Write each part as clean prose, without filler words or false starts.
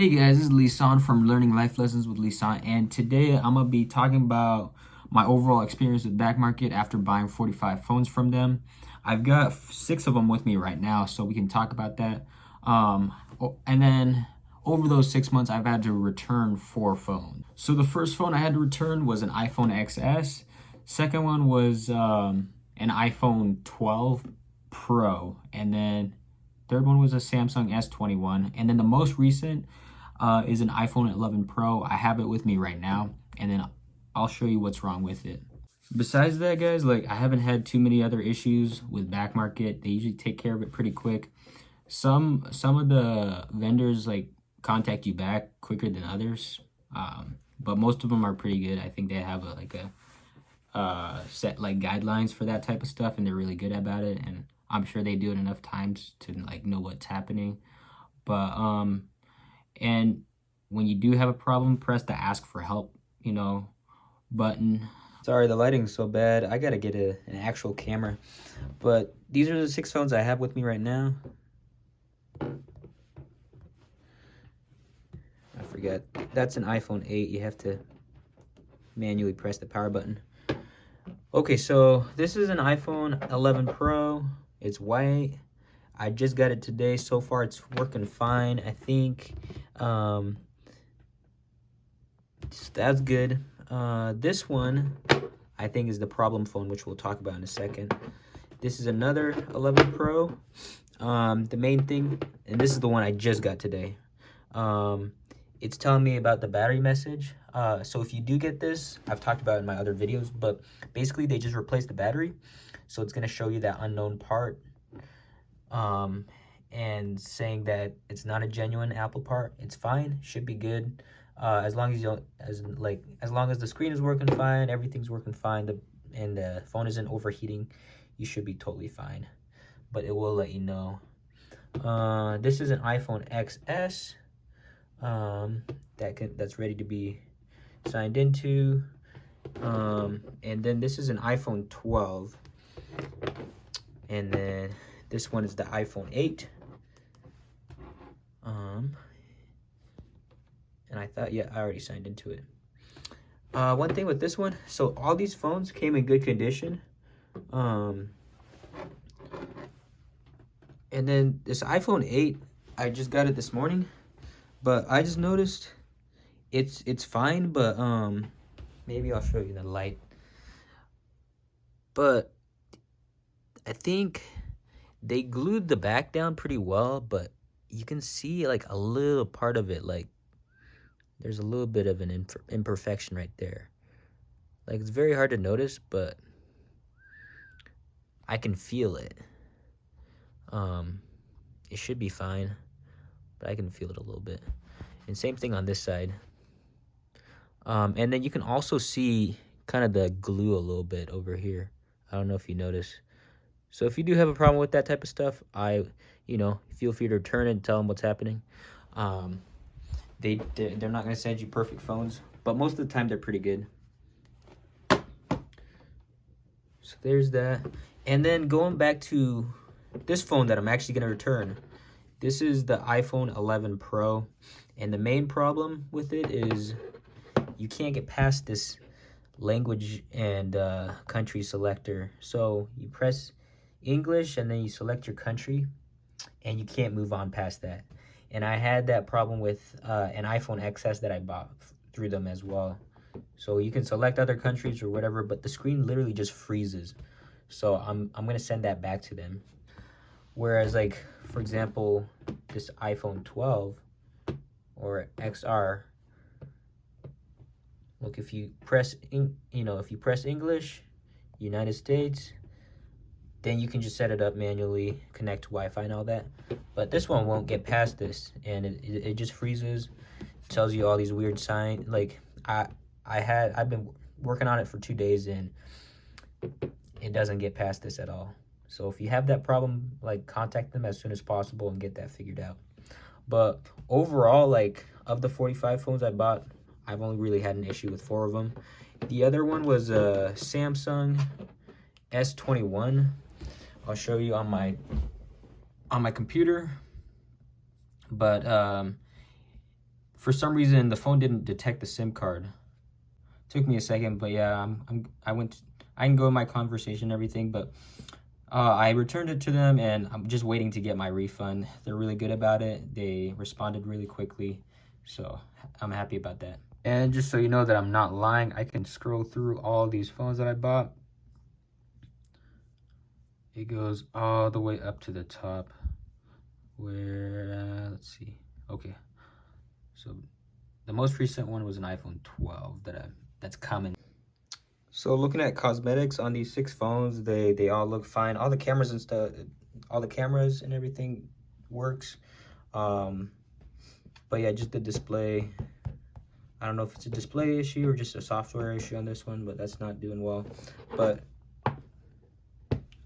Hey guys, this is Lisan from Learning Life Lessons with Lisan, and today I'm gonna be talking about my overall experience with Back Market after buying 45 phones from them. I've got six of them with me right now, so we can talk about that. And then over those 6 months, I've had to return four phones. So the first phone I had to return was an iPhone XS. Second one was an iPhone 12 Pro, and then third one was a Samsung S21, and then the most recent is an iPhone 11 Pro. I have it with me right now, and then I'll show you what's wrong with it. Besides that, guys, like I haven't had too many other issues with Back Market. They usually take care of it pretty quick. Some of the vendors like contact you back quicker than others, but most of them are pretty good. I think they have a set like guidelines for that type of stuff, and they're really good about it. And I'm sure they do it enough times to like know what's happening. But and when you do have a problem, press the ask for help, button. Sorry, the lighting's so bad. I gotta get an actual camera. But these are the six phones I have with me right now. I forget. That's an iPhone 8. You have to manually press the power button. Okay, so this is an iPhone 11 Pro. It's white. I just got it today. So far, it's working fine. I think that's good. This one, I think, is the problem phone, which we'll talk about in a second. This is another 11 Pro. The main thing, and this is the one I just got today. It's telling me about the battery message. So if you do get this, I've talked about it in my other videos, but basically they just replaced the battery. So it's going to show you that unknown part. And saying that it's not a genuine Apple part. It's fine, should be good. As long as you don't, as long as the screen is working fine, everything's working fine, and the phone isn't overheating, you should be totally fine. But it will let you know. This is an iPhone XS that's ready to be signed into. And then this is an iPhone 12, and then this one is the iPhone 8. And I thought, yeah, I already signed into it. One thing with this one, so all these phones came in good condition. And then this iPhone 8, I just got it this morning, but I just noticed it's fine, but maybe I'll show you the light. But I think they glued the back down pretty well, but you can see like a little part of it, like there's a little bit of an imperfection right there. Like it's very hard to notice, but I can feel it. It should be fine, but I can feel it a little bit. And same thing on this side. And then you can also see kind of the glue a little bit over here. I don't know if you notice. So if you do have a problem with that type of stuff, feel free to return it and tell them what's happening. They're not going to send you perfect phones, but most of the time they're pretty good. So there's that. And then going back to this phone that I'm actually going to return. This is the iPhone 11 Pro, and the main problem with it is you can't get past this language and country selector. So you press English and then you select your country, and you can't move on past that. And I had that problem with an iPhone XS that I bought through them as well. So you can select other countries or whatever, but the screen literally just freezes. So I'm gonna send that back to them. Whereas, like, for example, this iPhone 12 or XR, look, if you press English, United States, then you can just set it up manually, connect to Wi-Fi and all that. But this one won't get past this, and it just freezes. It tells you all these weird signs. Like I've been working on it for 2 days, and it doesn't get past this at all. So if you have that problem, like, contact them as soon as possible and get that figured out. But overall, like, of the 45 phones I bought, I've only really had an issue with 4 of them. The other one was a Samsung S21. I'll show you on my computer. But For some reason, the phone didn't detect the SIM card. Took me a second, but yeah, I can go in my conversation and everything, but I returned it to them, and I'm just waiting to get my refund. They're really good about it. They responded really quickly, so I'm happy about that. And just so you know that I'm not lying, I can scroll through all these phones that I bought. It goes all the way up to the top where, let's see. Okay, so the most recent one was an iPhone 12 that's coming. So looking at cosmetics on these 6 phones, they all look fine. All the cameras and stuff, all the cameras and everything works. But yeah, just the display. I don't know if it's a display issue or just a software issue on this one, but that's not doing well. But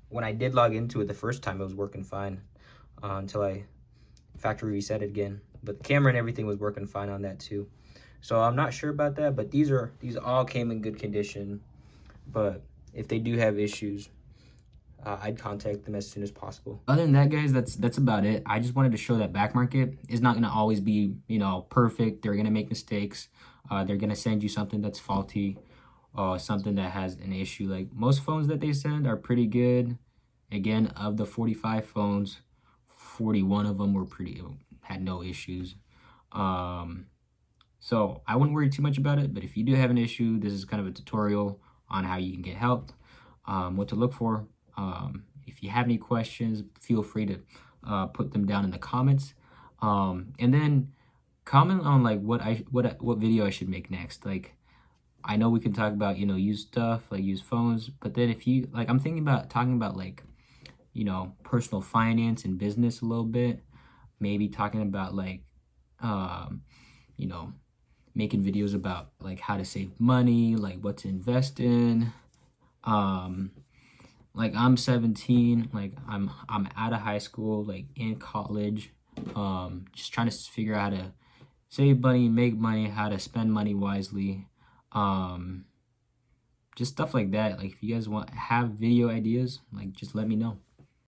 when I did log into it the first time, it was working fine until I factory reset it again. But the camera and everything was working fine on that too. So I'm not sure about that, but these all came in good condition. But if they do have issues, I'd contact them as soon as possible. Other than that, guys, that's about it. I just wanted to show that back market is not going to always be, perfect. They're going to make mistakes. They're going to send you something that's faulty, something that has an issue. Like most phones that they send are pretty good. Again, of the 45 phones, 41 of them had no issues. So I wouldn't worry too much about it, but if you do have an issue, this is kind of a tutorial on how you can get help, what to look for. If you have any questions, feel free to put them down in the comments, and then comment on like what video I should make next. Like I know we can talk about used stuff, like used phones, but then if you like, I'm thinking about talking about like personal finance and business a little bit, maybe talking about like making videos about like how to save money, like what to invest in. Like I'm 17, like I'm out of high school, like in college, just trying to figure out how to save money, make money, how to spend money wisely, just stuff like that. Like if you guys have video ideas, like just let me know.